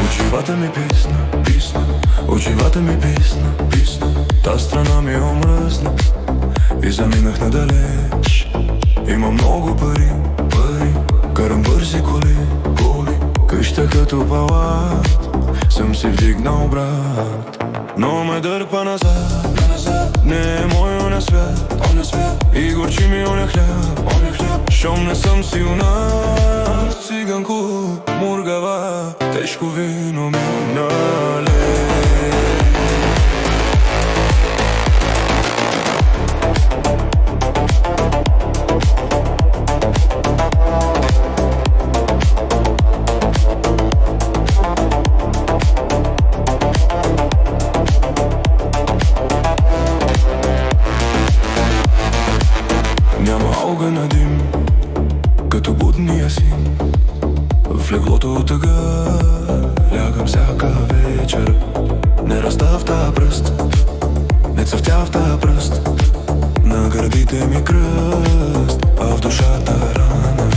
Очивата ми писна, писна, очивата ми писна, писна. Та страна ми омръзна и заминах надалеч. Има много пари, пари, карам бързи коли, коли. Къща като палат, съм се вдигнал брат, но ме дърпа назад, не е мой оня свят, и горчи ми оня хляб, щом не съм си у нас. Циганко, мургава, тежко вино ми налей. Няма огън на дим, като будния син. В леглото от тъга лягам всяка вечер. Не растава в тая пръст, не цъфтя в тая пръст. На гърдите ми кръст, а в душата рана.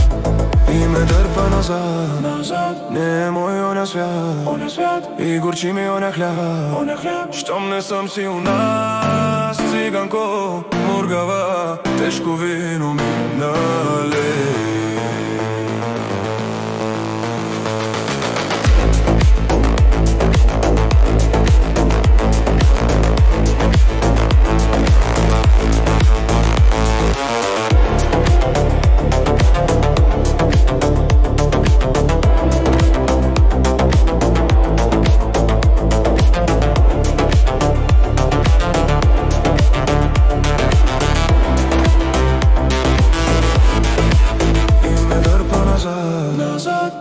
И ме дърпа назад, не е мой оня свят, и горчи ми оня хляб, щом не съм си у нас. Циганко, мургава, тежко вино ми налей.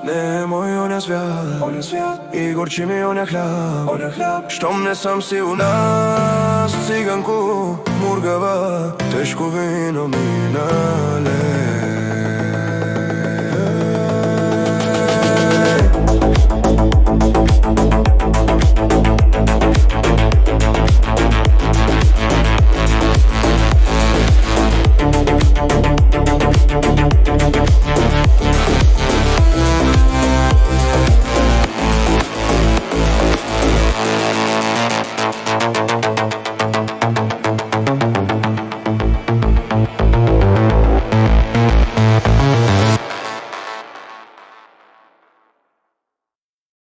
Не е мой оня свят, и горчи ми оня хляб, щом не съм си у нас. Циганко, мургава, тежко вино ми налей.